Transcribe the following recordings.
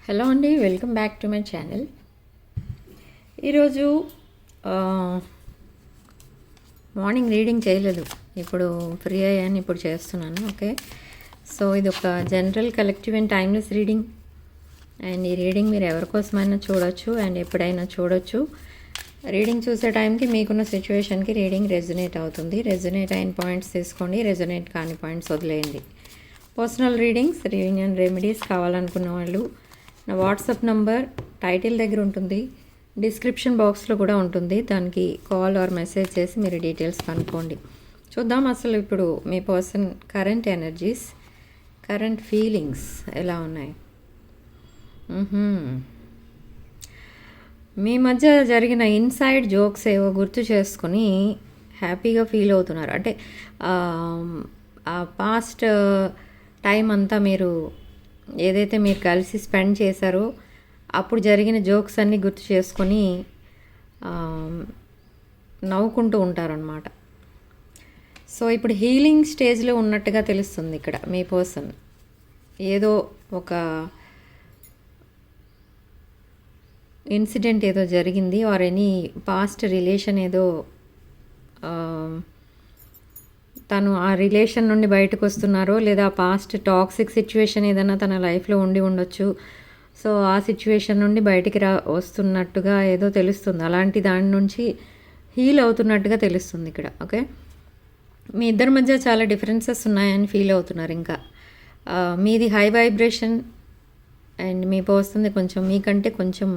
Hello అండి, welcome back to my channel. ఈరోజు morning reading చేయలేదు, ఇప్పుడు ఫ్రీ అయ్యాను, ఇప్పుడు చేస్తున్నాను. ఓకే, సో ఇది ఒక general collective and timeless reading. And ఈ రీడింగ్ మీరు ఎవరికోసమైనా చూడొచ్చు అండ్ ఎప్పుడైనా చూడొచ్చు. రీడింగ్ చూసే టైంకి మీకున్న సిచ్యువేషన్కి రీడింగ్ రెజొనేట్ అవుతుంది. రెజొనేట్ అయిన పాయింట్స్ తీసుకోండి, రెజొనేట్ కాని పాయింట్స్ వదిలేయండి. Personal readings, reading and remedies కావాలనుకున్న వాళ్ళు నా వాట్సాప్ నంబర్ టైటిల్ దగ్గర ఉంటుంది, డిస్క్రిప్షన్ బాక్స్లో కూడా ఉంటుంది. దానికి కాల్ ఆర్ మెసేజ్ చేసి మీరు డీటెయిల్స్ కనుక్కోండి. చూద్దాం అసలు ఇప్పుడు మీ person current energies, current feelings ఎలా ఉన్నాయి. మీ మధ్య జరిగిన ఇన్సైడ్ జోక్స్ ఏవో గుర్తు చేసుకొని హ్యాపీగా ఫీల్ అవుతున్నారు. అంటే ఆ పాస్ట్ టైం అంతా మీరు ఏదైతే మీరు కలిసి స్పెండ్ చేశారో అప్పుడు జరిగిన జోక్స్ అన్నీ గుర్తు చేసుకొని నవ్వుకుంటూ ఉంటారనమాట. సో ఇప్పుడు హీలింగ్ స్టేజ్లో ఉన్నట్టుగా తెలుస్తుంది ఇక్కడ మీ పర్సన్. ఏదో ఒక ఇన్సిడెంట్ ఏదో జరిగింది ఆర్ ఎనీ పాస్ట్ రిలేషన్ ఏదో తను ఆ రిలేషన్ నుండి బయటకు వస్తున్నారో లేదా పాస్ట్ టాక్సిక్ సిచ్యువేషన్ ఏదైనా తన లైఫ్లో ఉండి ఉండొచ్చు. సో ఆ సిచ్యువేషన్ నుండి బయటికి వస్తున్నట్టుగా ఏదో తెలుస్తుంది. అలాంటి దాని నుంచి హీల్ అవుతున్నట్టుగా తెలుస్తుంది ఇక్కడ. ఓకే, మీ ఇద్దరి మధ్య చాలా డిఫరెన్సెస్ ఉన్నాయని ఫీల్ అవుతున్నారు. ఇంకా మీది హై వైబ్రేషన్ అండ్ మీ పర్సన్ది కొంచెం మీకంటే కొంచెం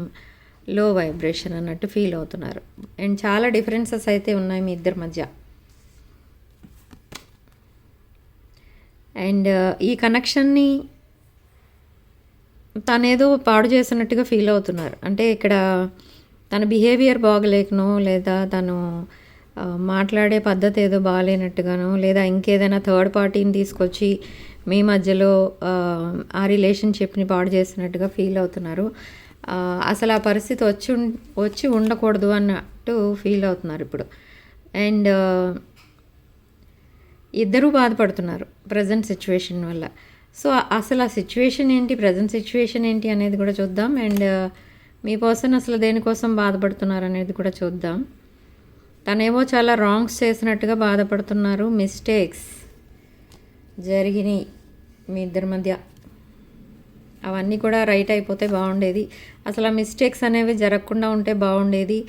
లో వైబ్రేషన్ అన్నట్టు ఫీల్ అవుతున్నారు. అండ్ చాలా డిఫరెన్సెస్ అయితే ఉన్నాయి మీ ఇద్దరి మధ్య. అండ్ ఈ కనెక్షన్ని తనేదో పాడు చేసినట్టుగా ఫీల్ అవుతున్నారు. అంటే ఇక్కడ తన బిహేవియర్ బాగలేకనో లేదా తను మాట్లాడే పద్ధతి ఏదో బాగాలేనట్టుగానో లేదా ఇంకేదైనా థర్డ్ పార్టీని తీసుకొచ్చి మీ మధ్యలో ఆ రిలేషన్షిప్ని పాడు చేసినట్టుగా ఫీల్ అవుతున్నారు. అసలు ఆ పరిస్థితి వచ్చి ఉండకూడదు అన్నట్టు ఫీల్ అవుతున్నారు ఇప్పుడు. అండ్ ఇద్దరూ బాధపడుతున్నారు ప్రజెంట్ సిచ్యువేషన్ వల్ల. సో అసలు ఆ సిచ్యువేషన్ ఏంటి, ప్రజెంట్ సిచ్యువేషన్ ఏంటి అనేది కూడా చూద్దాం. అండ్ మీ పర్సన్ అసలు దేనికోసం బాధపడుతున్నారు అనేది కూడా చూద్దాం. తనేమో చాలా రాంగ్స్ చేసినట్టుగా బాధపడుతున్నారు. మిస్టేక్స్ జరిగినాయి మీ ఇద్దరి మధ్య, అవన్నీ కూడా రైట్ అయిపోతే బాగుండేది. అసలు ఆ మిస్టేక్స్ అనేవి జరగకుండా ఉంటే బాగుండేది.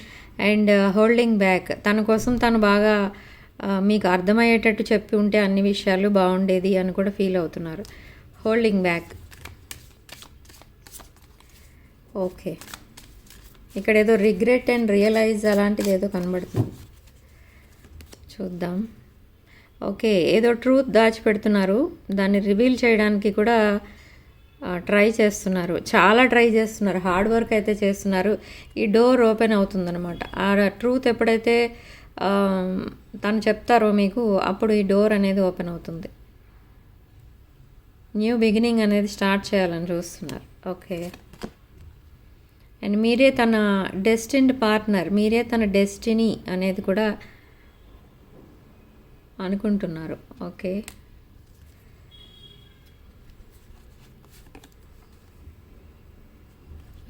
అండ్ హోల్డింగ్ బ్యాక్, తన కోసం తను బాగా మీకు అర్థమయ్యేటట్టు చెప్పి ఉంటే అన్ని విషయాలు బాగుండేది అని కూడా ఫీల్ అవుతున్నారు. Holding back. ఓకే, ఇక్కడ ఏదో రిగ్రెట్ అండ్ రియలైజ్ అలాంటిది ఏదో కనబడుతుంది, చూద్దాం. ఓకే, ఏదో ట్రూత్ దాచిపెడుతున్నారు, దాన్ని రివీల్ చేయడానికి కూడా ట్రై చేస్తున్నారు, చాలా ట్రై చేస్తున్నారు, హార్డ్ వర్క్ అయితే చేస్తున్నారు. ఈ డోర్ ఓపెన్ అవుతుందన్నమాట. ఆ ట్రూత్ ఎప్పుడైతే తను చెప్తారో మీకు, అప్పుడు ఈ డోర్ అనేది ఓపెన్ అవుతుంది. న్యూ బిగినింగ్ అనేది స్టార్ట్ చేయాలని చూస్తున్నారు. ఓకే, అండ్ మీరే తన డెస్టిన్డ్ పార్ట్నర్, మీరే తన డెస్టినీ అనేది కూడా అనుకుంటున్నారు. ఓకే,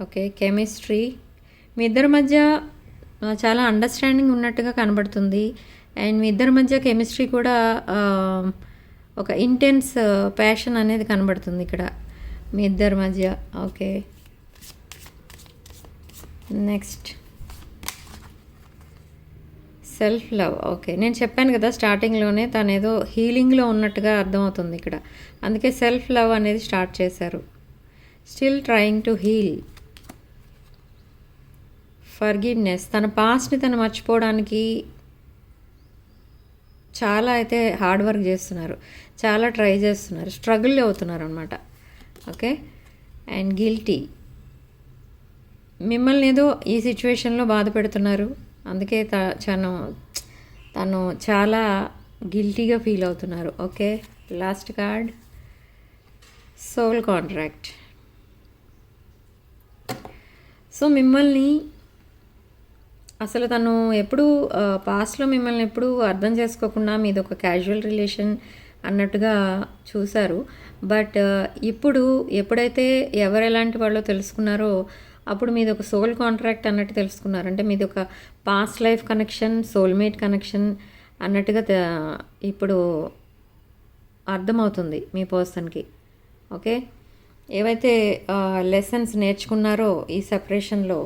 ఓకే, కెమిస్ట్రీ మీ ఇద్దరి మధ్య చాలా అండర్స్టాండింగ్ ఉన్నట్టుగా కనబడుతుంది. అండ్ మీ ఇద్దరి మధ్య కెమిస్ట్రీ కూడా ఒక ఇంటెన్స్ ప్యాషన్ అనేది కనబడుతుంది ఇక్కడ మీ ఇద్దరి మధ్య. Okay, next self love. Okay, నేను చెప్పాను కదా స్టార్టింగ్లోనే తను ఏదో హీలింగ్లో ఉన్నట్టుగా అర్థమవుతుంది ఇక్కడ, అందుకే సెల్ఫ్ లవ్ అనేది స్టార్ట్ చేశారు. Still trying to heal. Forgiveness, తన పాస్ట్ని తను మర్చిపోవడానికి చాలా అయితే హార్డ్ వర్క్ చేస్తున్నారు, చాలా ట్రై చేస్తున్నారు, స్ట్రగుల్ అవుతున్నారు అనమాట. ఓకే, అండ్ గిల్టీ, మిమ్మల్ని ఏదో ఈ సిచ్యువేషన్లో బాధ పెడుతున్నారు, అందుకే తను చాలా గిల్టీగా ఫీల్ అవుతున్నారు. Okay, last card soul contract. So మిమ్మల్ని అసలు తను ఎప్పుడు పాస్ట్లో మిమ్మల్ని ఎప్పుడు అర్థం చేసుకోకుండా మీది ఒక క్యాజువల్ రిలేషన్, అన్నట్టుగా చూశారు. బట్ ఇప్పుడు ఎప్పుడైతే ఎవరు ఎలాంటి వాళ్ళో తెలుసుకున్నారో అప్పుడు మీది ఒక సోల్ కాంట్రాక్ట్ అన్నట్టు తెలుసుకున్నారు. అంటే మీది ఒక past life connection, soulmate connection అన్నట్టుగా ఇప్పుడు అర్థమవుతుంది మీ పర్సన్కి. ఓకే, ఏవైతే లెసన్స్ నేర్చుకున్నారో ఈ సెపరేషన్లో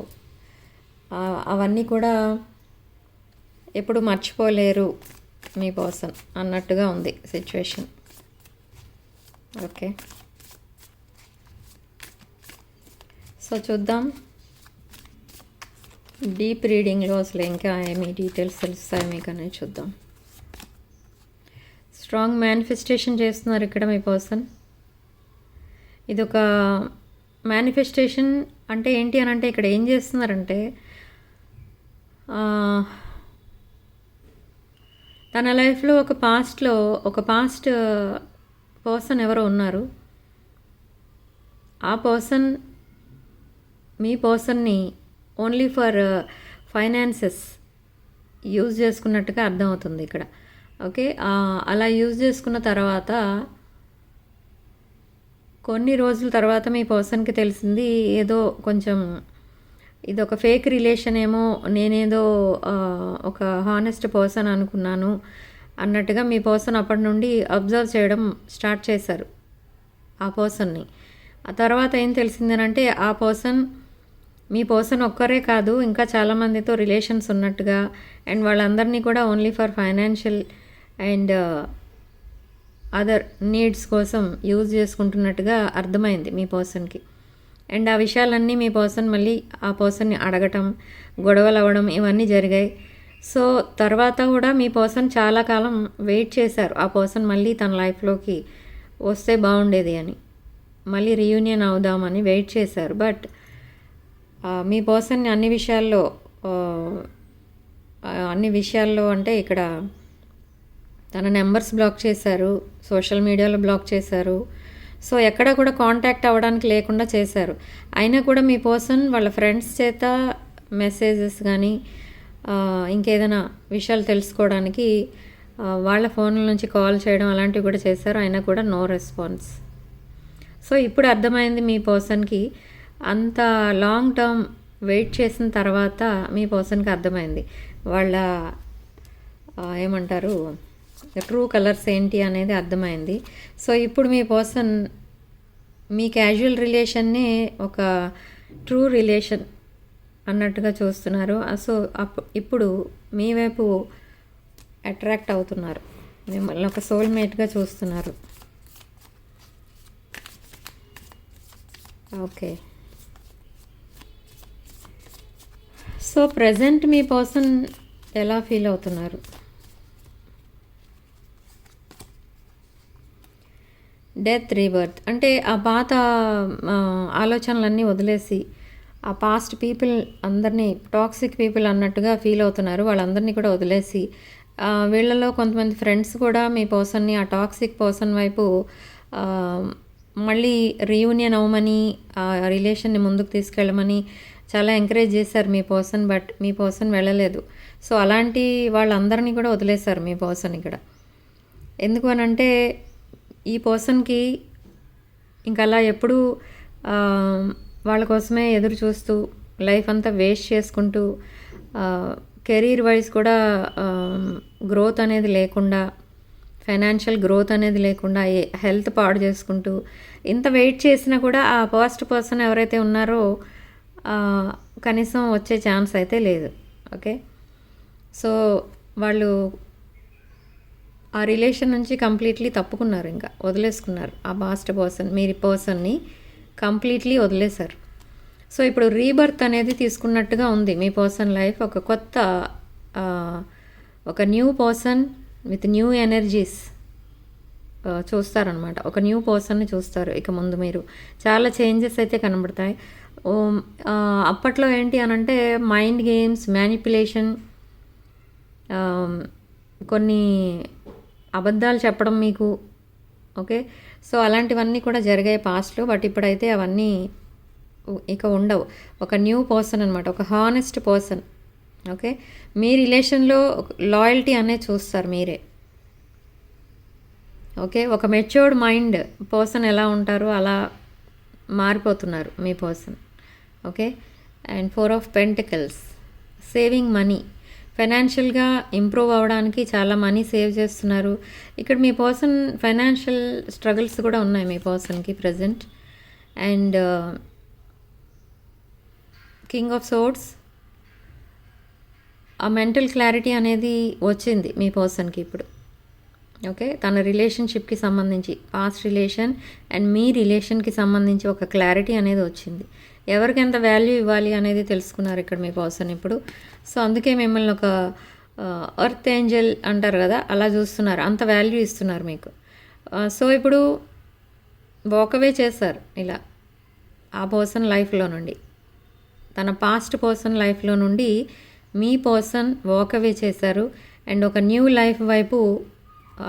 అవన్నీ కూడా ఎప్పుడు మర్చిపోలేరు మీ పర్సన్ అన్నట్టుగా ఉంది సిచ్యువేషన్. ఓకే, సో చూద్దాం డీప్ రీడింగ్లో అసలు ఇంకా ఏమి డీటెయిల్స్ తెలుస్తాయి మీకు అనేది చూద్దాం. స్ట్రాంగ్ మేనిఫెస్టేషన్ చేస్తున్నారు ఇక్కడ మీ పర్సన్. ఇది ఒక మేనిఫెస్టేషన్ అంటే ఏంటి అని అంటే ఇక్కడ ఏం చేస్తున్నారంటే తన లైఫ్లో ఒక పాస్ట్ పర్సన్ ఎవరో ఉన్నారు. ఆ పర్సన్ మీ పర్సన్ని ఓన్లీ ఫర్ ఫైనాన్సెస్ యూజ్ చేసుకున్నట్టుగా అర్థమవుతుంది ఇక్కడ. ఓకే, అలా యూజ్ చేసుకున్న తర్వాత కొన్ని రోజుల తర్వాత మీ పర్సన్కి తెలిసింది ఏదో కొంచెం ఇది ఒక ఫేక్ రిలేషన్ ఏమో, నేనేదో ఒక హానెస్ట్ పర్సన్ అనుకున్నాను అన్నట్టుగా మీ పర్సన్ అప్పటి నుండి అబ్జర్వ్ చేయడం స్టార్ట్ చేశారు ఆ పర్సన్ని. ఆ తర్వాత ఏం తెలిసిందేనంటే మీ పర్సన్ ఒక్కరే కాదు, ఇంకా చాలామందితో రిలేషన్స్ ఉన్నట్టుగా, అండ్ వాళ్ళందరినీ కూడా only for financial and other needs కోసం యూజ్ చేసుకుంటున్నట్టుగా అర్థమైంది మీ పర్సన్కి. అండ్ ఆ విషయాలన్నీ మీ పర్సన్ మళ్ళీ ఆ పర్సన్ని అడగటం, గొడవలు అవ్వడం ఇవన్నీ జరిగాయి. సో తర్వాత కూడా మీ పర్సన్ చాలా కాలం వెయిట్ చేశారు ఆ పర్సన్ మళ్ళీ తన లైఫ్లోకి వస్తే బాగుండేది అని, మళ్ళీ రీయూనియన్ అవుదామని వెయిట్ చేశారు. బట్ మీ పర్సన్ని అన్ని విషయాల్లో అంటే ఇక్కడ తన నెంబర్స్ బ్లాక్ చేశారు, సోషల్ మీడియాలో బ్లాక్ చేశారు. సో ఎక్కడ కూడా కాంటాక్ట్ అవ్వడానికి లేకుండా చేశారు. అయినా కూడా మీ పర్సన్ వాళ్ళ ఫ్రెండ్స్ చేత మెసేజెస్ కానీ ఇంకేదైనా విషయాలు తెలుసుకోవడానికి వాళ్ళ ఫోన్ల నుంచి కాల్ చేయడం అలాంటివి కూడా చేశారు. అయినా కూడా నో రెస్పాన్స్. సో ఇప్పుడు అర్థమైంది మీ పర్సన్కి, అంత లాంగ్ టర్మ్ వెయిట్ చేసిన తర్వాత మీ పర్సన్కి అర్థమైంది వాళ్ళ ఏమంటారు ట్రూ కలర్స్ ఏంటి అనేది అర్థమైంది. సో ఇప్పుడు మీ పర్సన్ మీ క్యాజువల్ రిలేషన్నే ఒక ట్రూ రిలేషన్ అన్నట్టుగా చూస్తున్నారు. సో ఇప్పుడు మీ వైపు అట్రాక్ట్ అవుతున్నారు, మిమ్మల్ని ఒక సోల్మేట్గా చూస్తున్నారు. ఓకే, సో ప్రజెంట్ మీ పర్సన్ ఎలా ఫీల్ అవుతున్నారు? డెత్, రీబర్త్ అంటే ఆ పాత ఆలోచనలన్నీ వదిలేసి ఆ పాస్ట్ పీపుల్ అందరినీ టాక్సిక్ పీపుల్ అన్నట్టుగా ఫీల్ అవుతున్నారు. వాళ్ళందరినీ కూడా వదిలేసి వీళ్ళలో కొంతమంది ఫ్రెండ్స్ కూడా మీ పర్సన్ని ఆ టాక్సిక్ పర్సన్ వైపు మళ్ళీ రీయూనియన్ అవ్వమని, ఆ రిలేషన్ని ముందుకు తీసుకెళ్ళమని చాలా ఎంకరేజ్ చేశారు మీ పర్సన్. బట్ మీ పర్సన్ వెళ్ళలేదు. సో అలాంటి వాళ్ళందరినీ కూడా వదిలేశారు మీ పర్సన్ ఇక్కడ. ఎందుకు అనంటే ఈ పర్సన్కి ఇంకా అలా ఎప్పుడూ వాళ్ళ కోసమే ఎదురు చూస్తూ లైఫ్ అంతా వేస్ట్ చేసుకుంటూ కెరీర్ వైజ్ కూడా గ్రోత్ అనేది లేకుండా, ఫైనాన్షియల్ గ్రోత్ అనేది లేకుండా హెల్త్ పాడు చేసుకుంటూ ఇంత వెయిట్ చేసినా కూడా ఆ ఫస్ట్ పర్సన్ ఎవరైతే ఉన్నారో కనీసం వచ్చే ఛాన్స్ అయితే లేదు. ఓకే, సో వాళ్ళు ఆ రిలేషన్ నుంచి కంప్లీట్లీ తప్పుకున్నారు, ఇంకా వదిలేసుకున్నారు. ఆ పాస్ట్ పర్సన్ మీ పర్సన్ని కంప్లీట్లీ వదిలేశారు. సో ఇప్పుడు రీబర్త్ అనేది తీసుకున్నట్టుగా ఉంది మీ పర్సన్ లైఫ్. ఒక కొత్త ఒక new person with new energies చూస్తారనమాట. ఒక న్యూ పర్సన్ని చూస్తారు. ఇక ముందు మీరు చాలా చేంజెస్ అయితే కనబడతాయి. అప్పట్లో ఏంటి అనంటే మైండ్ గేమ్స్, మ్యానిపులేషన్, కొన్ని అబద్ధాలు చెప్పడం మీకు. ఓకే, సో అలాంటివన్నీ కూడా జరిగాయి పాస్ట్లో. బట్ ఇప్పుడైతే అవన్నీ ఇక ఉండవు. ఒక న్యూ పర్సన్ అనమాట, ఒక హానెస్ట్ పర్సన్. ఓకే, మీ రిలేషన్లో లాయల్టీ అనేది చూస్తారు మీరే. ఓకే, ఒక మెచ్యూర్డ్ మైండ్ పర్సన్ ఎలా ఉంటారో అలా మారిపోతున్నారు మీ person. Okay, and 4 of pentacles, saving money, ఫైనాన్షియల్గా ఇంప్రూవ్ అవ్వడానికి చాలా మనీ సేవ్ చేస్తున్నారు. ఇక్కడ మీ పర్సన్ ఫైనాన్షియల్ స్ట్రగుల్స్ కూడా ఉన్నాయి మీ పర్సన్కి present. And king of swords, ఆ మెంటల్ క్లారిటీ అనేది వచ్చింది మీ పర్సన్కి ఇప్పుడు. ఓకే, తన రిలేషన్షిప్కి సంబంధించి పాస్ట్ రిలేషన్ అండ్ మీ రిలేషన్కి సంబంధించి ఒక క్లారిటీ అనేది వచ్చింది. ఎవరికి ఎంత వాల్యూ ఇవ్వాలి అనేది తెలుసుకున్నారు ఇక్కడ మీ పర్సన్ ఇప్పుడు. సో అందుకే మిమ్మల్ని ఒక ఎర్త్ ఏంజల్ అంటారు కదా, అలా చూస్తున్నారు, అంత వాల్యూ ఇస్తున్నారు మీకు. సో ఇప్పుడు వాకవే చేశారు ఇలా ఆ పర్సన్ లైఫ్లో నుండి, తన పాస్ట్ పర్సన్ లైఫ్లో నుండి మీ పర్సన్ వాకవే చేశారు అండ్ ఒక న్యూ లైఫ్ వైపు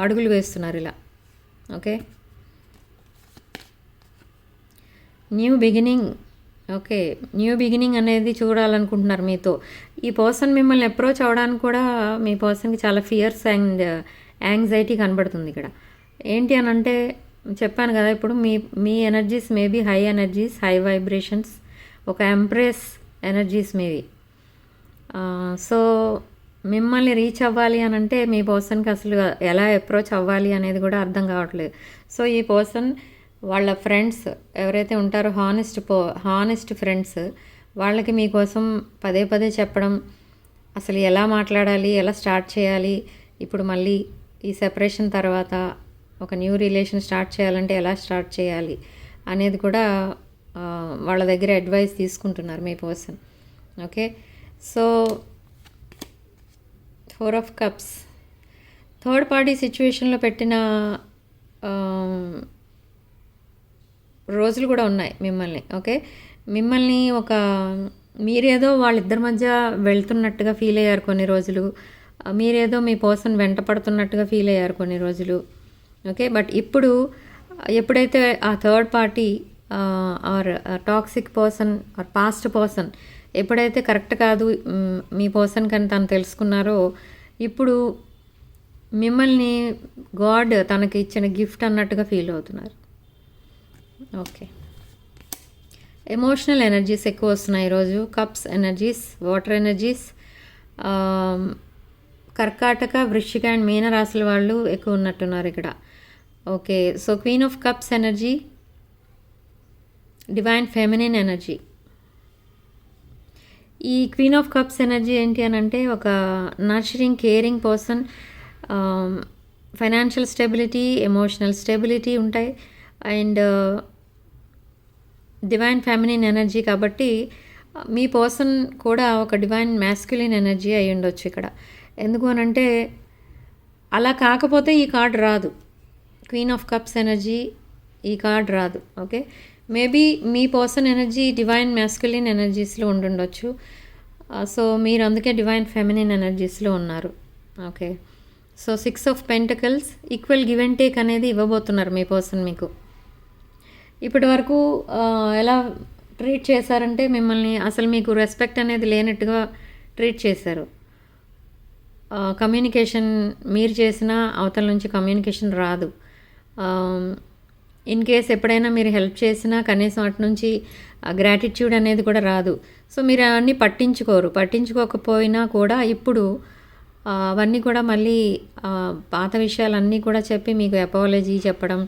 అడుగులు వేస్తున్నారు ఇలా. Okay, new beginning. Okay, new beginning అనేది చూడాలనుకుంటున్నారు మీతో. ఈ పర్సన్ మిమ్మల్ని అప్రోచ్ అవ్వడానికి కూడా మీ పర్సన్కి చాలా ఫియర్స్ అండ్ యాంగ్జైటీ కనబడుతుంది ఇక్కడ. ఏంటి అని అంటే చెప్పాను కదా, ఇప్పుడు మీ energies maybe high energies, high vibrations, ఒక ఎంప్రెస్ ఎనర్జీస్ మేబీ. సో మిమ్మల్ని రీచ్ అవ్వాలి అని అంటే మీ పర్సన్కి అసలు ఎలా అప్రోచ్ అవ్వాలి అనేది కూడా అర్థం కావట్లేదు. సో ఈ పర్సన్ వాళ్ళ ఫ్రెండ్స్ ఎవరైతే ఉంటారో హానెస్ట్ ఫ్రెండ్స్, వాళ్ళకి మీకోసం పదే పదే చెప్పడం, అసలు ఎలా మాట్లాడాలి, ఎలా స్టార్ట్ చేయాలి, ఇప్పుడు మళ్ళీ ఈ సెపరేషన్ తర్వాత ఒక న్యూ రిలేషన్ స్టార్ట్ చేయాలంటే ఎలా స్టార్ట్ చేయాలి అనేది కూడా వాళ్ళ దగ్గర అడ్వైస్ తీసుకుంటున్నారు మీ person. Okay, so 4 of cups, third party సిచ్యువేషన్లో పెట్టిన రోజులు కూడా ఉన్నాయి మిమ్మల్ని. ఓకే, మిమ్మల్ని ఒక మీరేదో వాళ్ళిద్దరి మధ్య వెళ్తున్నట్టుగా ఫీల్ అయ్యారు కొన్ని రోజులు, మీరేదో మీ పర్సన్ వెంట పడుతున్నట్టుగా ఫీల్ అయ్యారు కొన్ని రోజులు. ఓకే, బట్ ఇప్పుడు ఎప్పుడైతే ఆ third party or toxic person are past person ఎప్పుడైతే కరెక్ట్ కాదు మీ పర్సన్ కానీ తను తెలుసుకున్నారో, ఇప్పుడు మిమ్మల్ని గాడ్ తనకి ఇచ్చిన గిఫ్ట్ అన్నట్టుగా ఫీల్ అవుతున్నారు. ఓకే, ఎమోషనల్ ఎనర్జీస్ ఎక్కువ వస్తున్నాయి ఈరోజు. కప్స్ ఎనర్జీస్, వాటర్ ఎనర్జీస్, కర్కాటక, వృశ్చిక అండ్ మీన రాశుల వాళ్ళు ఎక్కువ ఉన్నట్టున్నారు ఇక్కడ. Okay, so queen of cups energy, divine feminine energy. ఈ క్వీన్ ఆఫ్ కప్స్ ఎనర్జీ ఏంటి అని అంటే ఒక nurturing, caring person, financial stability, emotional stability ఉంటాయి. అండ్ డివైన్ ఫెమినిన్ ఎనర్జీ కాబట్టి మీ పర్సన్ కూడా ఒక డివైన్ మ్యాస్క్యులిన్ ఎనర్జీ అయి ఉండొచ్చు ఇక్కడ. ఎందుకు అనంటే అలా కాకపోతే ఈ కార్డ్ రాదు, క్వీన్ ఆఫ్ కప్స్ ఎనర్జీ ఈ కార్డ్ రాదు. ఓకే, మేబీ మీ పర్సన్ ఎనర్జీ డివైన్ మ్యాస్క్యులిన్ ఎనర్జీస్లో ఉండుండొచ్చు. సో మీరు అందుకే డివైన్ ఫెమినిన్ ఎనర్జీస్లో ఉన్నారు. Okay, so 6 of pentacles, equal give and take అనేది ఇవ్వబోతున్నారు మీ పర్సన్ మీకు. ఇప్పటి వరకు ఎలా ట్రీట్ చేశారంటే మిమ్మల్ని అసలు మీకు రెస్పెక్ట్ అనేది లేనట్టుగా ట్రీట్ చేశారు. కమ్యూనికేషన్ మీరు చేసినా అవతల నుంచి కమ్యూనికేషన్ రాదు. ఇన్ కేస్ ఎప్పుడైనా మీరు హెల్ప్ చేసినా కనీసం అటు నుంచి గ్రాటిట్యూడ్ అనేది కూడా రాదు. సో మీరు అవన్నీ పట్టించుకోకపోయినా కూడా ఇప్పుడు అవన్నీ కూడా మళ్ళీ పాత విషయాలన్నీ కూడా చెప్పి మీకు అపాలజీ చెప్పడం,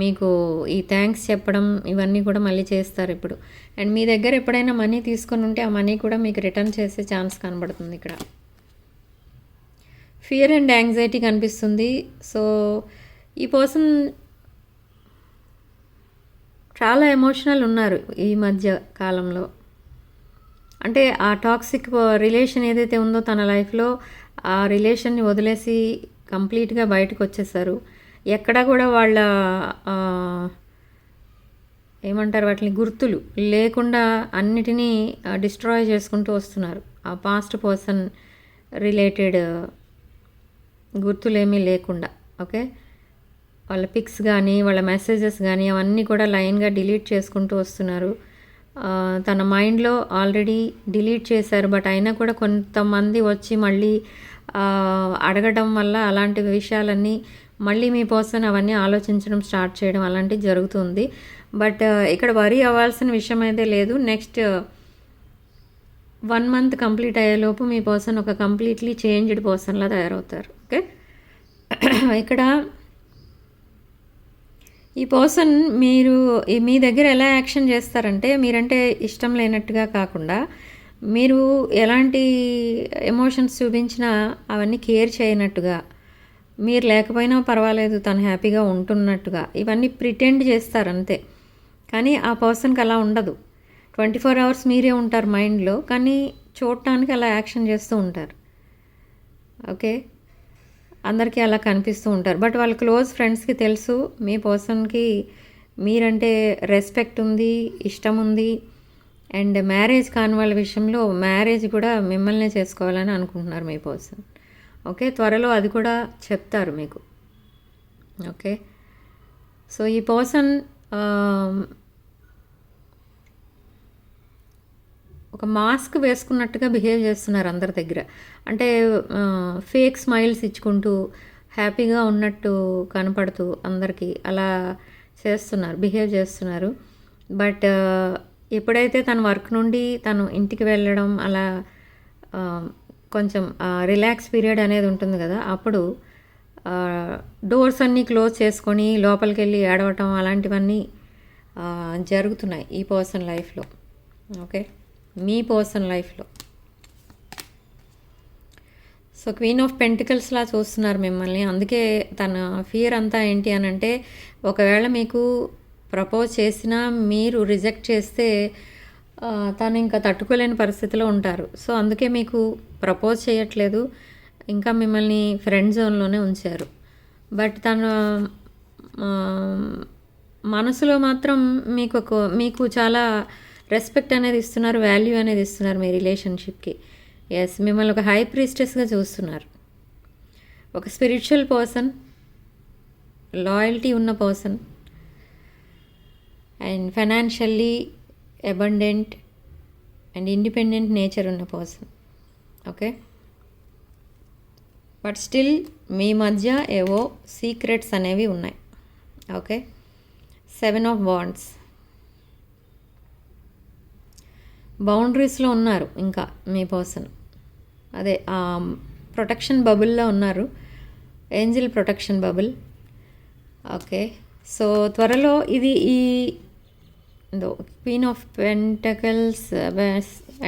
మీకు ఈ థ్యాంక్స్ చెప్పడం, ఇవన్నీ కూడా మళ్ళీ చేస్తారు ఇప్పుడు. అండ్ మీ దగ్గర ఎప్పుడైనా మనీ తీసుకొని ఉంటే ఆ మనీ కూడా మీకు రిటర్న్ చేసే ఛాన్స్ కనబడుతుంది ఇక్కడ. ఫియర్ అండ్ యాంగ్జైటీ కనిపిస్తుంది. సో ఈ పర్సన్ చాలా ఎమోషనల్ ఉన్నారు ఈ మధ్య కాలంలో. అంటే ఆ టాక్సిక్ రిలేషన్ ఏదైతే ఉందో తన లైఫ్లో, ఆ రిలేషన్ని వదిలేసి కంప్లీట్గా బయటకు వచ్చేసారు. ఎక్కడా కూడా వాళ్ళ ఏమంటారు వాటిని గుర్తులు లేకుండా అన్నిటినీ డిస్ట్రాయ్ చేసుకుంటూ వస్తున్నారు. ఆ పాస్ట్ పర్సన్ రిలేటెడ్ గుర్తులేమీ లేకుండా. ఓకే, వాళ్ళ పిక్స్ కానీ వాళ్ళ మెసేజెస్ కానీ అవన్నీ కూడా లైన్గా డిలీట్ చేసుకుంటూ వస్తున్నారు. తన మైండ్లో ఆల్రెడీ డిలీట్ చేశారు, బట్ అయినా కూడా కొంతమంది వచ్చి మళ్ళీ అడగడం వల్ల అలాంటి విషయాలన్నీ మళ్ళీ మీ పర్సన్ అవన్నీ ఆలోచించడం స్టార్ట్ చేయడం అలాంటివి జరుగుతుంది. బట్ ఇక్కడ వరీ అవ్వాల్సిన విషయం అయితే లేదు. నెక్స్ట్ 1 మంత్ కంప్లీట్ అయ్యేలోపు మీ పర్సన్ ఒక కంప్లీట్లీ చేంజ్డ్ పర్సన్లా తయారవుతారు. ఓకే, ఇక్కడ ఈ పర్సన్ మీ దగ్గర ఎలా యాక్షన్ చేస్తారంటే, మీరంటే ఇష్టం లేనట్టుగా కాకుండా మీరు ఎలాంటి ఎమోషన్స్ చూపించినా అవన్నీ కేర్ చేయనట్టుగా, మీరు లేకపోయినా పర్వాలేదు తను హ్యాపీగా ఉంటున్నట్టుగా ఇవన్నీ ప్రిటెండ్ చేస్తారు అంతే. కానీ ఆ పర్సన్కి అలా ఉండదు. 24 అవర్స్ మీరే ఉంటారు మైండ్లో, కానీ చూడటానికి అలా యాక్షన్ చేస్తూ ఉంటారు. ఓకే, అందరికీ అలా కనిపిస్తూ ఉంటారు. బట్ వాళ్ళ క్లోజ్ ఫ్రెండ్స్కి తెలుసు మీ పర్సన్కి మీరంటే రెస్పెక్ట్ ఉంది, ఇష్టం ఉంది. అండ్ మ్యారేజ్ కాని వాళ్ళ విషయంలో మ్యారేజ్ కూడా మిమ్మల్నే చేసుకోవాలని అనుకుంటున్నారు మీ పర్సన్. ఓకే, త్వరలో అది కూడా చెప్తారు మీకు. ఓకే, సో ఈ పర్సన్ ఒక మాస్క్ వేసుకున్నట్టుగా బిహేవ్ చేస్తున్నారు అందరి దగ్గర. అంటే ఫేక్ స్మైల్స్ ఇచ్చుకుంటూ హ్యాపీగా ఉన్నట్టు కనపడుతూ అందరికీ అలా బిహేవ్ చేస్తున్నారు. బట్ ఎప్పుడైతే తన వర్క్ నుండి తను ఇంటికి వెళ్ళడం అలా కొంచెం రిలాక్స్ పీరియడ్ అనేది ఉంటుంది కదా, అప్పుడు డోర్స్ అన్నీ క్లోజ్ చేసుకొని లోపలికి వెళ్ళి ఏడవటం అలాంటివన్నీ జరుగుతున్నాయి ఈ పర్సన్ లైఫ్లో. ఓకే, మీ పర్సన్ లైఫ్లో. సో క్వీన్ ఆఫ్ పెంటికల్స్లా చూస్తున్నారు మిమ్మల్ని. అందుకే తన ఫియర్ అంతా ఏంటి అని అంటే, ఒకవేళ మీకు ప్రపోజ్ చేసినా మీరు రిజెక్ట్ చేస్తే తను ఇంకా తట్టుకోలేని పరిస్థితిలో ఉంటారు. సో అందుకే మీకు ప్రపోజ్ చేయట్లేదు, ఇంకా మిమ్మల్ని ఫ్రెండ్ జోన్లోనే ఉంచారు. బట్ తను మనసులో మాత్రం మీకు చాలా రెస్పెక్ట్ అనేది ఇస్తున్నారు, వాల్యూ అనేది ఇస్తున్నారు మీ రిలేషన్షిప్కి. ఎస్, మిమ్మల్ని ఒక హై ప్రీస్టెస్గా చూస్తున్నారు. ఒక స్పిరిచువల్ పర్సన్, లాయల్టీ ఉన్న person, and financially abundant and independent nature ఉన్న పర్సన్. ఓకే, బట్ స్టిల్ మీ మధ్య ఏవో సీక్రెట్స్ అనేవి ఉన్నాయి. Okay, 7 of wands. బౌండరీస్లో ఉన్నారు ఇంకా మీ పర్సన్. అదే ప్రొటెక్షన్ బబుల్లో ఉన్నారు, angel protection bubble. Okay, so త్వరలో ఇది ఈ queen of pentacles